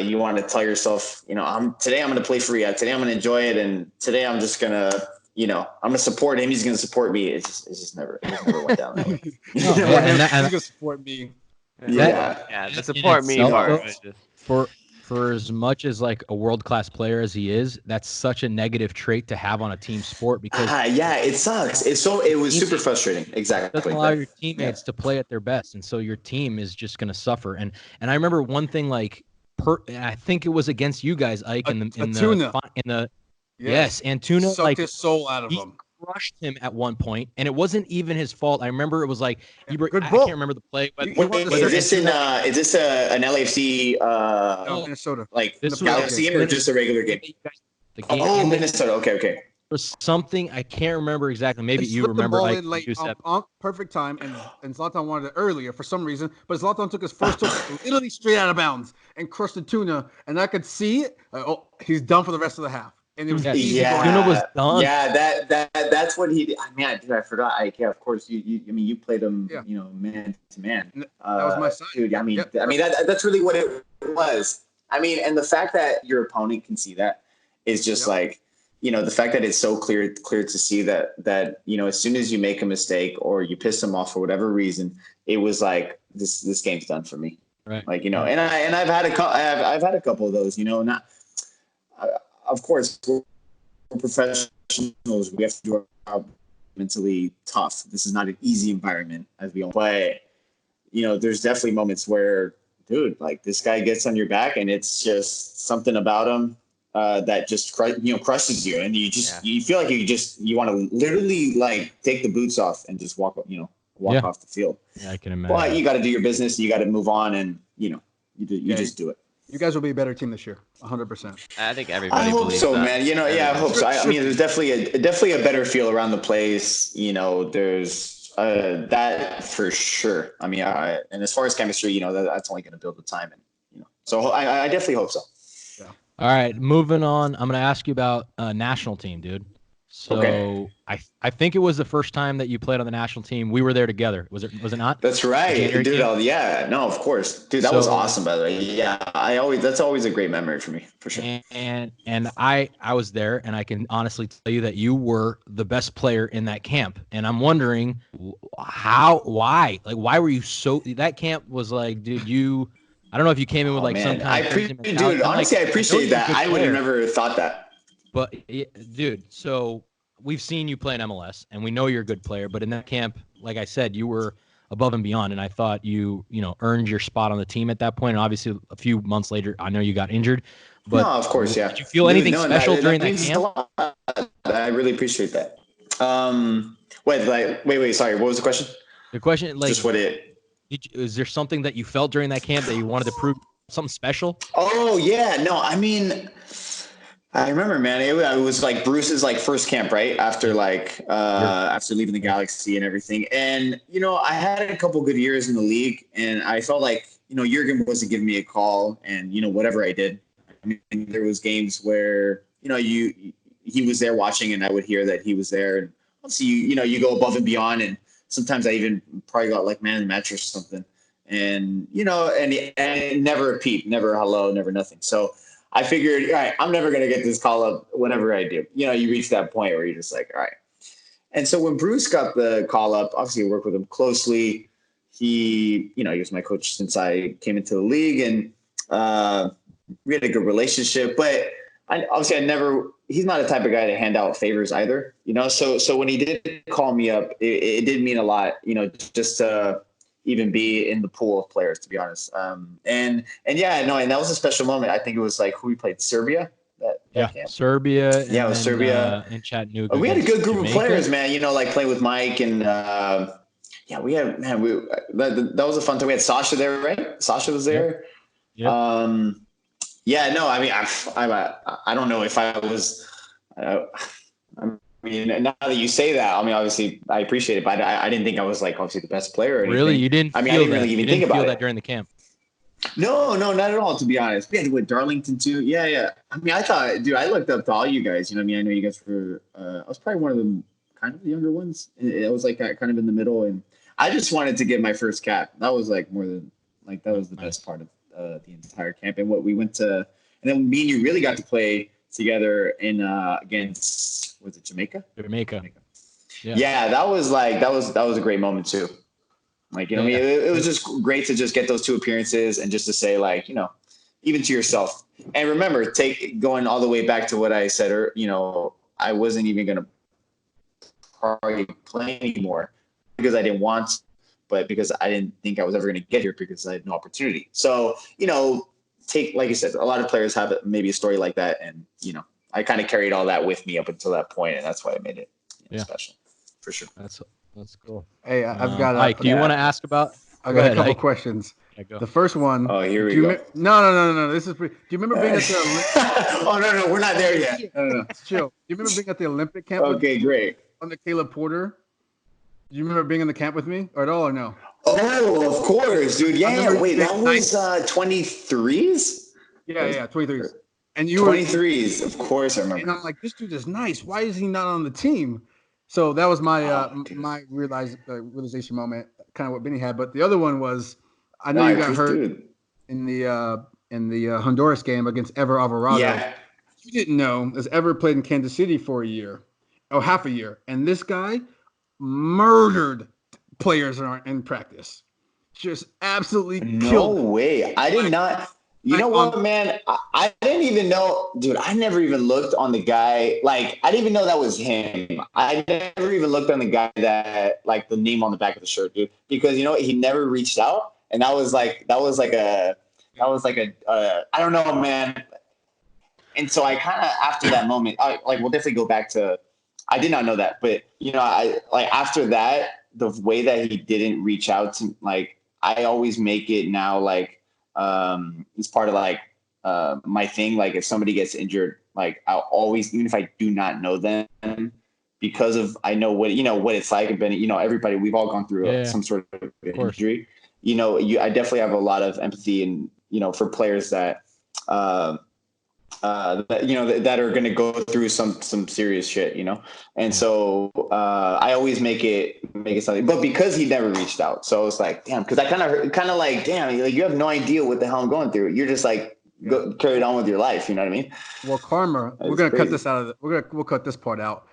you want to tell yourself, today I'm going to play free. Today I'm going to enjoy it, and today I'm just going to, I'm going to support him. He's going to support me. It just never went down that way. He's going to support me. The support me part. For as much as like a world-class player as he is, that's such a negative trait to have on a team sport because it sucks. It was super frustrating. Exactly. It doesn't allow your teammates to play at their best, and so your team is just going to suffer. And I remember one thing I think it was against you guys, Ike, Antuna sucked his soul out of him. Crushed him at one point, and it wasn't even his fault. I remember it was like I can't remember the play. But is this an LAFC? No, Minnesota. Like this Galaxy game or just a regular game? The game Minnesota. Okay. For something I can't remember exactly. Maybe you remember. Like on perfect time, and Zlatan wanted it earlier for some reason, but Zlatan took his first touch literally straight out of bounds and crushed the Tuna, and I could see it. He's done for the rest of the half. And it was Tuna was done. Yeah, that's what he did. I mean, I forgot. Of course, you played him, man to man. That was my side, dude. I mean, that's really what it was. I mean, and the fact that your opponent can see that is just like, the fact that it's so clear to see that as soon as you make a mistake or you piss them off for whatever reason, it was like this game's done for me. Right. Like and I've had a couple of those. Of course, we're professionals. We have to do our job mentally tough. This is not an easy environment, as we all. But there's definitely moments where, dude, like this guy gets on your back, and it's just something about him that just crushes you, and you feel like you want to literally like take the boots off and just walk off the field. Yeah, I can imagine. But you got to do your business. You got to move on, and you just do it. You guys will be a better team this year, 100%. I think everybody. I hope so, that. Man. I hope so. I mean, there's definitely a better feel around the place. There's that for sure. I mean, and as far as chemistry, that's only going to build with time, and so I definitely hope so. Yeah. All right, moving on. I'm going to ask you about national team, dude. So I think it was the first time that you played on the national team. We were there together. Was it not? That's right, dude. Yeah, no, of course, dude. That was awesome, by the way. Yeah, that's always a great memory for me, for sure. And I was there, and I can honestly tell you that you were the best player in that camp. And I'm wondering why were you so? That camp was like, dude, I don't know if you came in with some kind of crazy mentality. Dude, honestly, I appreciate that. I would have never thought that. But dude, so we've seen you play in MLS, and we know you're a good player. But in that camp, like I said, you were above and beyond, and I thought you earned your spot on the team at that point. And obviously, a few months later, I know you got injured. But no, of course, yeah. Did you feel anything special during that camp? I really appreciate that. Wait. Sorry, what was the question? The question, just what it. Is there something that you felt during that camp that you wanted to prove something special? Oh yeah, no, I mean. I remember, man. It was like Bruce's first camp, right after after leaving the Galaxy and everything. And I had a couple good years in the league, and I felt like Jurgen wasn't giving me a call, and whatever I did. I mean, there was games where he was there watching, and I would hear that he was there, and obviously you go above and beyond, and sometimes I even probably got man of the match or something, and and never a peep, never a hello, never nothing. So. I figured, all right, I'm never going to get this call up whenever I do. You reach that point where you're just like, all right. And so when Bruce got the call up, obviously I worked with him closely. He was my coach since I came into the league, and we had a good relationship. But he's not the type of guy to hand out favors either, So when he did call me up, it did mean a lot, just to even be in the pool of players, to be honest. And that was a special moment. I think it was who we played, Serbia. That camp. Serbia. Yeah, it was Serbia. And Chattanooga. We had a good group of players, man. Playing with Mike and that was a fun time. We had Sasha there, right? Sasha was there. Yep. I don't know if I was. I mean, now that you say that, I mean, obviously I appreciate it, but I didn't think I was obviously the best player or anything. Really? You didn't? I didn't really even think about that during the camp. No, not at all, to be honest. We had with Darlington too. Yeah. I mean, I thought, dude, I looked up to all you guys. I know you guys were, I was probably one of the kind of the younger ones. It was kind of in the middle. And I just wanted to get my first cap. That was more than that was the best part of the entire camp. And what we went to, and then me and you really got to play together in against, was it Jamaica? Jamaica. Yeah, that was a great moment too. It was just great to just get those two appearances and just to say even to yourself. And remember, going all the way back to what I said, I wasn't even going to probably play anymore because I didn't want, but because I didn't think I was ever going to get here because I had no opportunity. So, like you said, a lot of players have maybe a story like that. And, I kind of carried all that with me up until that point, and that's why I made it special, for sure. That's cool. Hey, I've got. Mike, do you want to ask about? I got a couple questions. Yeah, go. The first one. Oh, here we go. No. This is. Do you remember being at the? Oh no, we're not there yet. No. Chill. Do you remember being at the Olympic camp? Okay, great. Under Caleb Porter. Do you remember being in the camp with me, or at all, or no? Oh, of course, dude. Yeah. Wait, that was 23s. Yeah, 23s. And you 23s, of course, I remember. And I'm like, this dude is nice. Why is he not on the team? So that was my my realization moment, kind of what Benny had. But the other one was, I know you got hurt in the Honduras game against Ever Alvarado. Yeah. You didn't know, as Ever played in Kansas City for half a year, and this guy murdered players in practice, just absolutely killed. No way, I did not. You know what, man? I didn't even know, dude. I never even looked on the guy. I didn't even know that was him. I never even looked on the guy that, the name on the back of the shirt, dude. Because he never reached out, and that was like a I don't know, man. And so I kind of after that moment, we'll definitely go back to. I did not know that, but after that, the way that he didn't reach out to, I always make it now it's part of my thing. If somebody gets injured, I'll always, even if I do not know them, because of I know what it's like. I've been, everybody, we've all gone through some sort of injury. I definitely have a lot of empathy and for players that that are going to go through some serious shit, and so I always make it something. But because he never reached out, so it's like, damn, because I kind of like, damn, like, you have no idea what the hell I'm going through. You're just like, go carry on with your life. You know what I mean? Well, Karma, we're gonna cut this out of we'll cut this part out.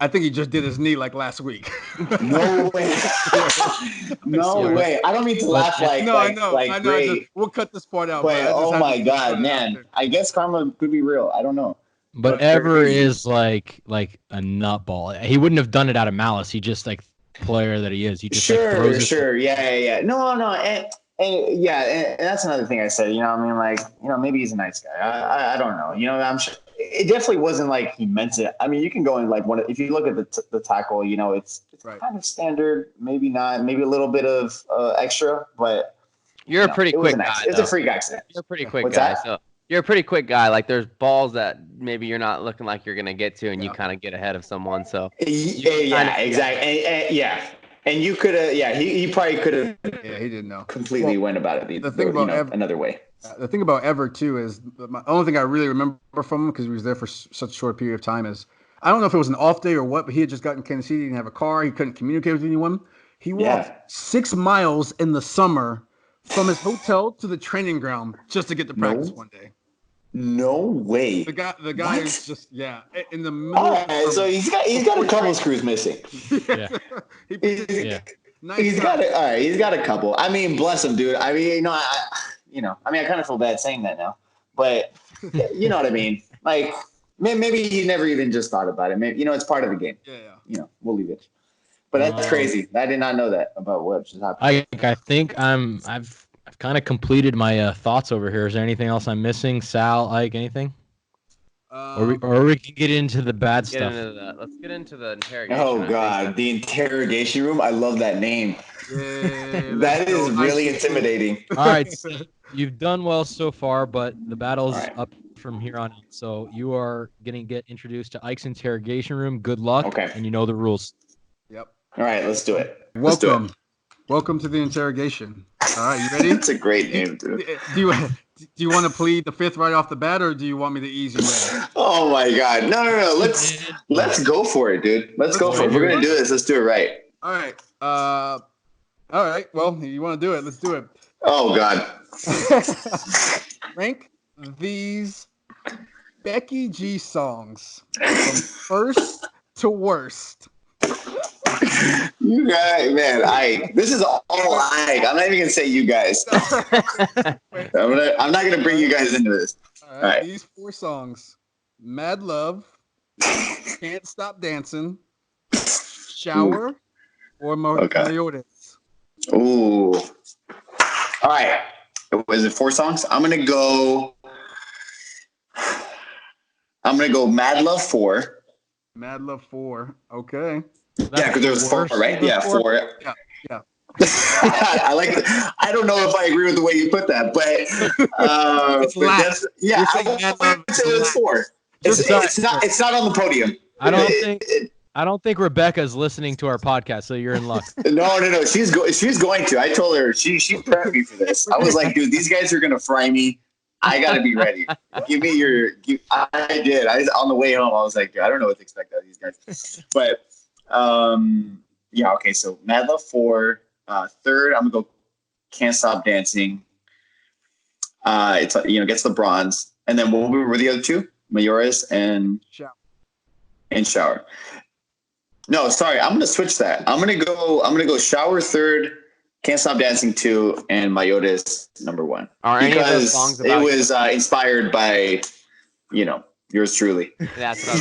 I think he just did his knee like last week. No way. No way. I don't mean to laugh I know. Great. We'll cut this part out. But oh my God, man. I guess karma could be real. I don't know. But Ever is like a nutball. He wouldn't have done it out of malice. He just like player that he is. He just sure. Yeah. No. And that's another thing I said. Maybe he's a nice guy. I don't know. I'm sure. It definitely wasn't like he meant it. I mean, you can go in like if you look at the tackle, it's right. Kind of standard, maybe not, maybe a little bit of extra, but you're a pretty quick guy. It's a freak accident. You're a pretty quick guy. So you're a pretty quick guy. Like there's balls that maybe you're not looking like you're gonna get to, and you kind of get ahead of someone. So exactly. And you could have, he probably could have. Yeah, he didn't know. Completely went about it the thing about another way. The thing about Ever too is the only thing I really remember from him, because he was there for such a short period of time, is I don't know if it was an off day or what, but he had just gotten Kansas City. He didn't have a car. He couldn't communicate with anyone. He walked 6 miles in the summer from his hotel to the training ground just to get to practice one day. No way. The guy is just in the middle. All right, so he's got a couple screws missing. He's got it. All right, he's got a couple. I mean, bless him, dude. I mean, I kind of feel bad saying that now, but you know what I mean. Like maybe he never even just thought about it. Maybe it's part of the game. Yeah. We'll leave it. But that's crazy. I did not know that about what just happened. I think I've kind of completed my thoughts over here. Is there anything else I'm missing? Sal, Ike, anything? Or we can get into the bad stuff. Let's get into the interrogation. Oh God, the interrogation room. I love that name. That is really intimidating. All right, so you've done well so far, but the battle's up from here on out. So you are going to get introduced to Ike's interrogation room. Good luck. Okay. And you know the rules. Yep. All right, let's do it. Welcome to the interrogation. All right, you ready? That's a great name, dude. Do you want to plead the fifth right off the bat, or do you want me the easy way? Oh my God, no. Let's go for it, dude. Let's go for it. If we're gonna do this, let's do it right. All right. All right. Well, you want to do it? Let's do it. Oh God. Rank these Becky G songs from first to worst. You guys, man, this is all Ike. I'm not even gonna say you guys. I'm not gonna bring you guys into this. All right. These 4 songs: Mad Love, Can't Stop Dancing, Shower, or Mayottes. Ooh. All right. Was it 4 songs? I'm gonna go Mad Love 4. Mad Love 4. Okay. Because there was 4, right? Yeah, 4. Yeah. I like it. I don't know if I agree with the way you put that, but it's last. I would say it's 4. It's not on the podium. I don't think Rebecca's listening to our podcast, so you're in luck. No. She's going to. I told her she prepped me for this. I was like, dude, these guys are gonna fry me. I gotta be ready. Give me your. I did. On the way home, I was like, I don't know what to expect out of these guys. But okay. So Mad Love 4. Third, I'm gonna go Can't Stop Dancing. It's gets the bronze, and then what were the other 2? Mayores and Shower. No, sorry, I'm gonna switch that. I'm gonna go Shower 3rd, Can't Stop Dancing 2, and Mayottes number 1. Are any of those songs about it was inspired by, yours truly. That's what I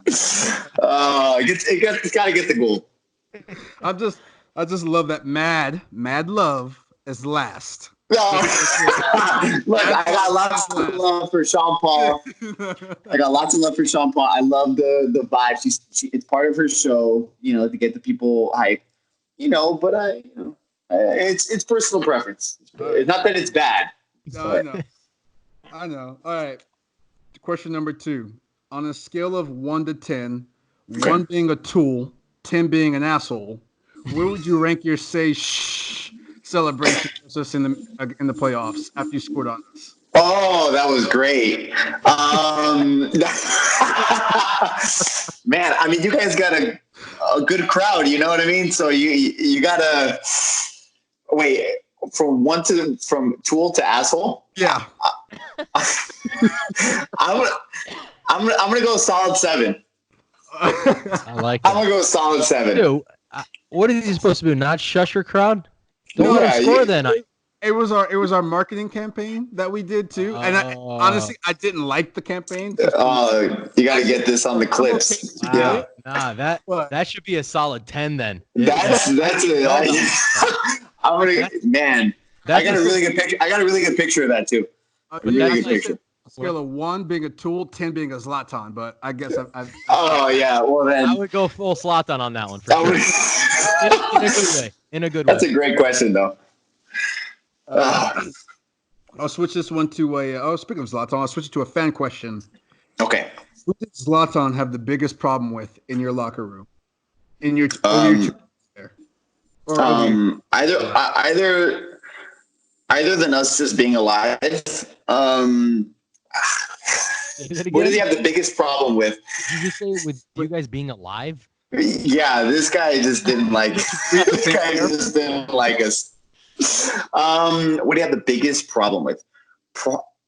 was saying. It's got to get the gold. I just love that Mad Love is last. Look, I got lots of love for Sean Paul. I love the vibe. It's part of her show, to get the people hype. But it's personal preference. It's not that it's bad. No, I know. All right. Question number 2. On a scale of 1 to 10, 1 being a tool, 10 being an asshole, where would you rank your say shh celebration just in the playoffs after you scored on us? Oh, that was great. Man, I mean, you guys got a good crowd. You know what I mean? So you gotta wait from tool to asshole. Yeah. I'm gonna go solid 7. I like it. I'm gonna go solid 7. Dude, what is he supposed to do? Not shush your crowd? Don't let him score then. It was our marketing campaign that we did too, and honestly, I didn't like the campaign. Oh, you got to get this on the clips. Wow. Yeah, nah, that should be a solid 10 then. That's it. I'm gonna man. I got a really good picture. I got a really good picture of that too. Really good picture. Scale of 1 being a Tool, 10 being a Zlatan, but I guess I've Oh yeah, well then I would go full Zlatan on that one for sure. In a good way. In a good way. That's a great question though. I'll switch this one to a. Speaking of Zlatan, I'll switch it to a fan question. Okay. Who did Zlatan have the biggest problem with in your locker room? In your there? Either than us just being alive. What does he have the biggest problem with? Did you just say with you guys being alive? Yeah, this guy just didn't like. This guy just didn't like us. What do you have the biggest problem with?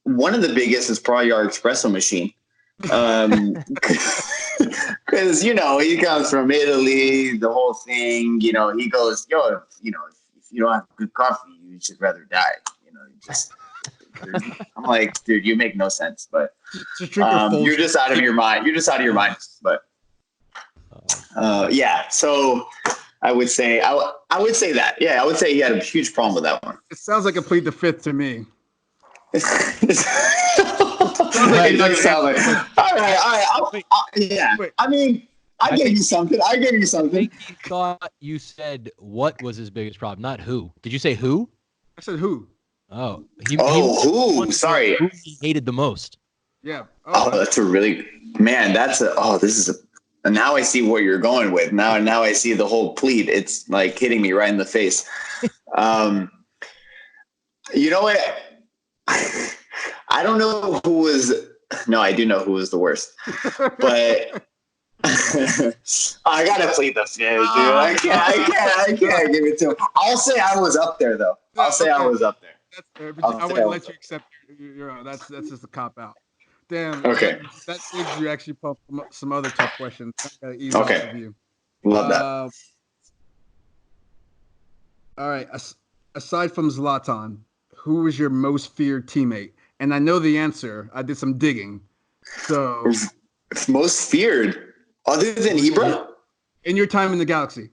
One of the biggest is probably our espresso machine. Because he comes from Italy, the whole thing. He goes, if you don't have good coffee, you should rather die. I'm like, dude, you make no sense. But you're just out of your mind. You're just out of your mind. But yeah. So I would say that. Yeah, I would say he had a huge problem with that one. It sounds like a plead the fifth to me. It does sound like. All right. Yeah. I mean, I gave you something. I think he thought you said what was his biggest problem, not who. Did you say who? I said who. Oh. Who? Sorry. Who he hated the most. Yeah. That's a really man. Now I see what you're going with. Now I see the whole plead. It's like hitting me right in the face. You know what? I don't know who was. No, I do know who was the worst. But I gotta plead the fifth, dude. I can't give it to him. I'll say I was up there, though. I was up there. That's fair, but I wouldn't let you accept your that's just a cop out. Damn. Okay. That saves you actually pump some other tough questions. Okay. Off of you. Love that. All right. Aside from Zlatan, who was your most feared teammate? And I know the answer. I did some digging. So most feared, other than Ibra? In your time in the Galaxy,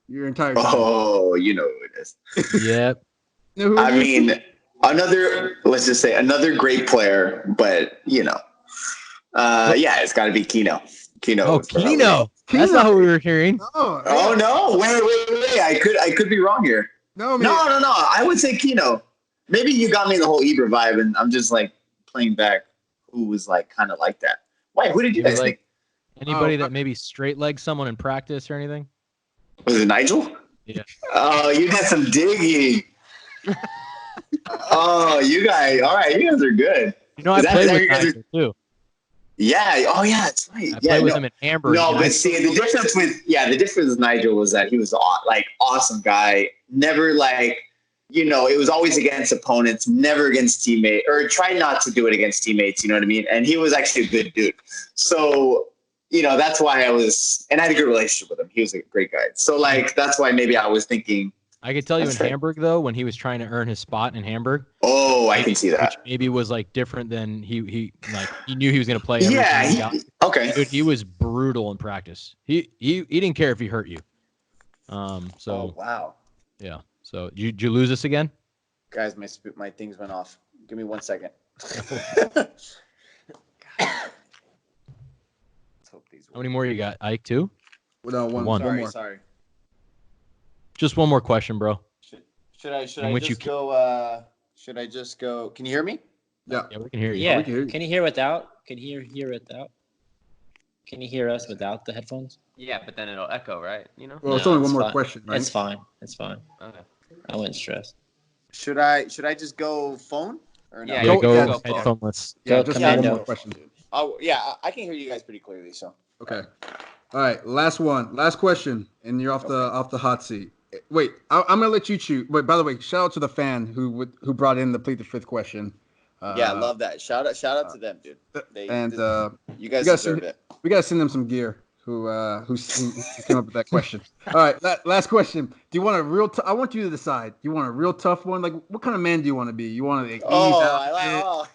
your entire time. Oh, you know who it is. Yep. I mean, let's just say another great player, but yeah, it's got to be Kino. Oh, Kino. That's not what we were hearing. Oh no! Wait! I could be wrong here. No. I would say Kino. Maybe you got me the whole Ibra vibe, and I'm just like playing back who was like kind of like that. Wait, who did you guys think? Anybody that maybe straight legged someone in practice or anything? Was it Nigel? Yeah. Oh, you got some digging. Oh, you guys! All right, you guys are good. I played with Nigel too. Yeah. Oh, yeah. That's right. I played with him in Hamburg. No, but see, the difference with Nigel was that he was like awesome guy. Never like. It was always against opponents, never against teammates, or try not to do it against teammates. You know what I mean? And he was actually a good dude. So, that's why and I had a good relationship with him. He was a great guy. So, like, that's why maybe I was thinking. I could tell you in Hamburg, though, when he was trying to earn his spot in Hamburg. Oh, I can see that. Which maybe was like different than he knew he was going to play. Okay. Dude, he was brutal in practice. He didn't care if he hurt you. Oh, wow. Yeah. So did you lose this again? Guys, my things went off. Give me 1 second. How many more you got, Ike? 2? No, one more. Sorry. Just one more question, bro. Should I just go? Should I just go? Can you hear me? Yeah, we can hear you. Yeah, can you hear without? Can you hear without? Can you hear us without the headphones? Yeah, but then it'll echo, right? Well, it's only one more question, right? It's fine. Okay. Okay. I wouldn't stress. Should I just go phone? Or no? Yeah, go go headphoneless. Yeah, Go just one commando. more question. Oh yeah, I can hear you guys pretty clearly. So Okay. All right, last question, and you're off the hot seat. Wait, I'm gonna let you choose. Wait, by the way, shout out to the fan who brought in the plead the fifth question. yeah, I love that. Shout out to them, dude. You guys deserve it. We gotta send them some gear. Who came up with that question? All right, last question. Do you want a real? I want you to decide. Do you want a real tough one? Like, what kind of man do you want to be? You want to ease out?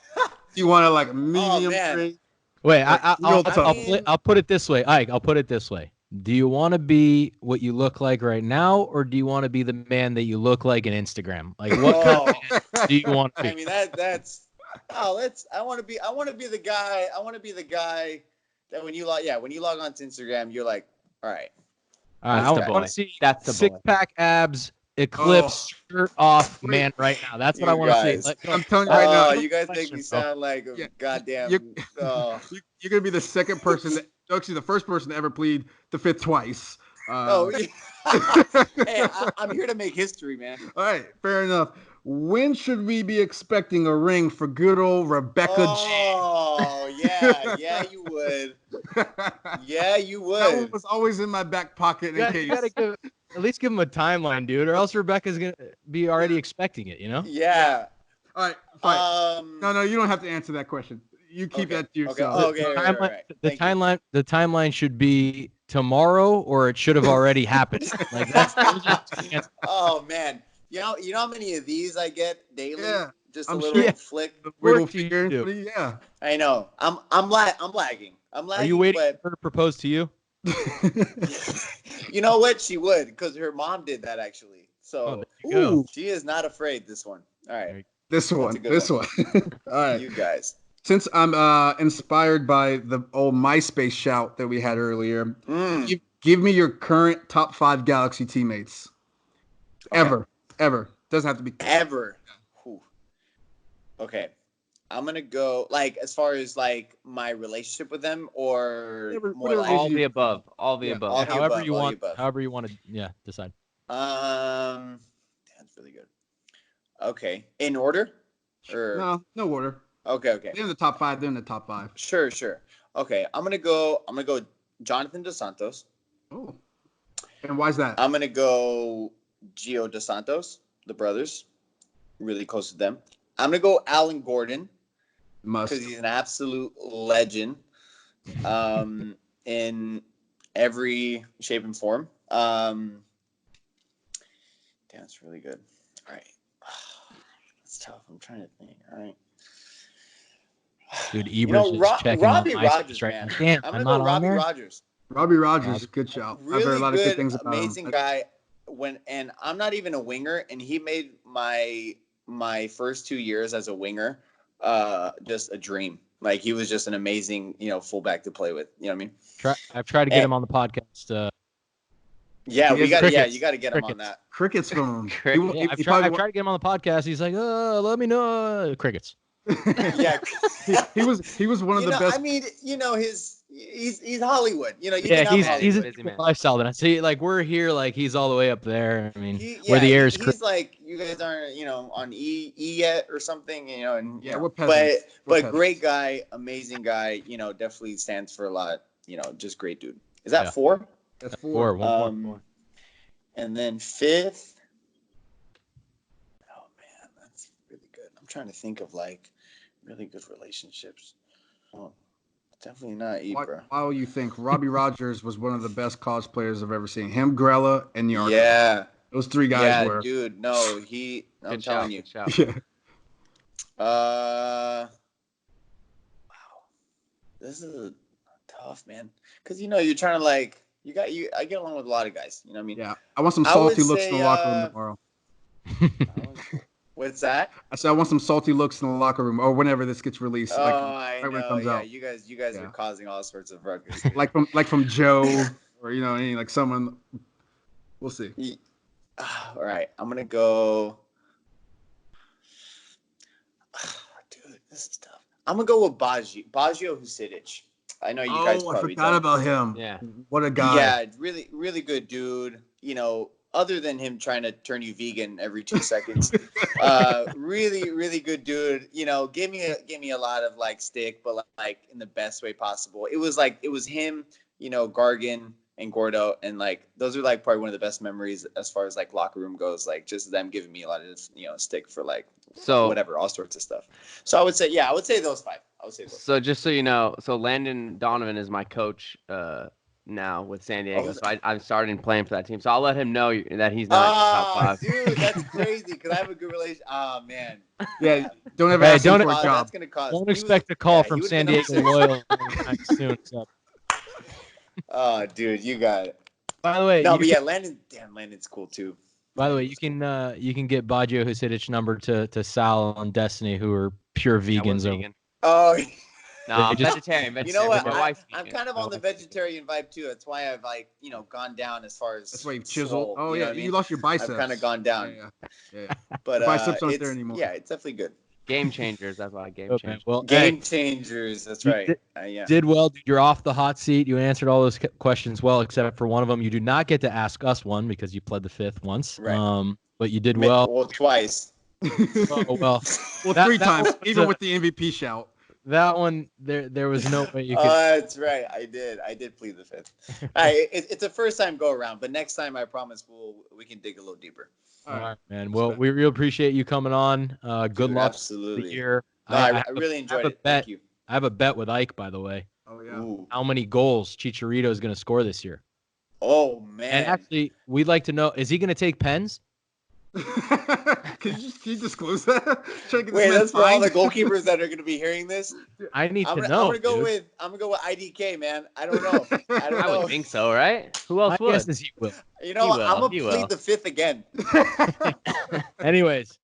Do you want to like medium strength? Wait, Like, I'll put it this way, Ike. I'll put it this way. Do you want to be what you look like right now, or do you want to be the man that you look like in Instagram? Like, what kind of man do you want to be? I mean, that's. Oh, I want to be the guy. I want to be the guy that when you log on to Instagram, you're like, all right. I want to see six-pack abs, eclipse, shirt off man right now. That's what I want to see. I'm telling you right now. You guys make me sound like a goddamn. You're gonna be the second person actually the first person to ever plead the fifth twice. Hey, I'm here to make history, man. All right, fair enough. When should we be expecting a ring for good old Rebecca G? Oh, yeah, you would. Yeah, you would. That one was always in my back pocket in case. You gotta at least give him a timeline, dude, or else Rebecca's gonna be already expecting it. You know? Yeah. All right, fine. No, you don't have to answer that question. You keep that to yourself. Okay. The timeline should be tomorrow, or it should have already happened. Like that's. Oh man, you know how many of these I get daily? Yeah, just a little flick. Wiggle finger. Yeah, I know. I'm lagging. Are you waiting for her to propose to you? You know what? She would, because her mom did that actually. So she is not afraid. This one. All right. This one. All right. You guys. Since I'm inspired by the old MySpace shout that we had earlier, give me your current top 5 Galaxy teammates. Okay. Ever. Doesn't have to be. Ever. Okay. I'm going to go, like, as far as, like, my relationship with them, or more like... All the above. However you want to, decide. That's really good. Okay. In order? Or... No order. Okay. They're in the top 5. They're in the top 5. Sure. Okay. I'm gonna go Jonathan Dos Santos. Oh. And why's that? I'm gonna go Gio Dos Santos, the brothers. Really close to them. I'm gonna go Alan Gordon. Because he's an absolute legend. In every shape and form. Damn, it's really good. All right. It's tough. I'm trying to think. All right. Dude, Ebers is checking Robbie on Rogers, right man. now. Damn, I'm gonna go Robbie Rogers. Robbie Rogers, good shout. Really I've heard a lot of good things about him. Amazing guy. And I'm not even a winger, and he made my first 2 years as a winger just a dream. Like, he was just an amazing, fullback to play with. You know what I mean? I've tried to get him on the podcast. Yeah, you got to get him on that. Crickets from him. I've tried to get him on the podcast. He's like, let me know. Crickets. Yeah, he was one of the best. I mean, he's Hollywood. He's a different lifestyle than I see. Like, we're here, like he's all the way up there. I mean, where the air is. He's like, you guys aren't, on E yet or something, and we're peasants. But great guy, amazing guy. Definitely stands for a lot. Just great dude. Is that 4? That's 4. One more. And then 5th. Oh man, that's really good. I'm trying to think of like really good relationships. Oh, definitely not Ibra. While you think, Robbie Rogers was one of the best college players I've ever seen. Him, Grella, and Yarder. Yeah. Those 3 guys were. Yeah, dude. No, I'm telling you. Yeah. Wow. This is tough, man. Because you're trying to I get along with a lot of guys. You know what I mean? Yeah. I want some salty looks in the locker room tomorrow. What's that? I said I want some salty looks in the locker room, or whenever this gets released. I know. When it comes out. You guys are causing all sorts of ruckus. like from Joe, or any like someone. We'll see. All right, I'm gonna go. Dude, this is tough. I'm gonna go with Baggio Husidic. I know you guys probably forgot about him. Yeah. What a guy. Yeah, really, really good dude. other than him trying to turn you vegan every 2 seconds, really, really good dude. You know, gave me a lot of like stick, but like in the best way possible. It was him, you know, Gargan and Gordo, and like those are like probably one of the best memories as far as like locker room goes. Like just them giving me a lot of, you know, stick for like whatever, all sorts of stuff. So I would say those 5. So just so you know, so Landon Donovan is my coach now with San Diego. So I'm starting playing for that team. So I'll let him know that he's not top 5. Dude, that's crazy because I have a good relation. Oh man. Yeah, don't ever ask him for a job. That's gonna cost. Don't expect a call from San Diego Loyal anytime soon. So. Oh, dude, you got it. By the way, Landon's cool too. By the way, you can get Baggio Husidic number to Sal on Destiny, who are pure vegans. Vegan. Oh. No, I'm vegetarian. You know what? I'm kind of on the vegetarian vibe too. That's why I've like, you know, gone down as far as. That's why you've chiseled. Swole, You lost your biceps. I've kind of gone down. Yeah. But biceps aren't there anymore. Yeah, it's definitely good. Game changers. That's why game changers. Well, game changers. That's right. Did well. You're off the hot seat. You answered all those questions well, except for one of them. You do not get to ask us one because you pled the 5th once. Right. But you did well. Well, twice. Well, 3 times, even with the MVP shout. That one, there was no way you could. That's right. I did plead the 5th. It's a first time go around, but next time I promise we can dig a little deeper. All right, man. Well, we really appreciate you coming on. Good luck. Absolutely. Here. No, I really enjoyed it. Thank you. I have a bet with Ike, by the way. Oh yeah. Ooh. How many goals Chicharito is going to score this year? Oh man. And actually, we'd like to know: is he going to take pens? Can you disclose that? Wait, that's for all the goalkeepers that are going to be hearing this. I need to know. I'm gonna go with IDK, man. I don't know. I would think so, right? Who else would? My guess is he will. You know, I'm gonna plead the 5th again. Anyways,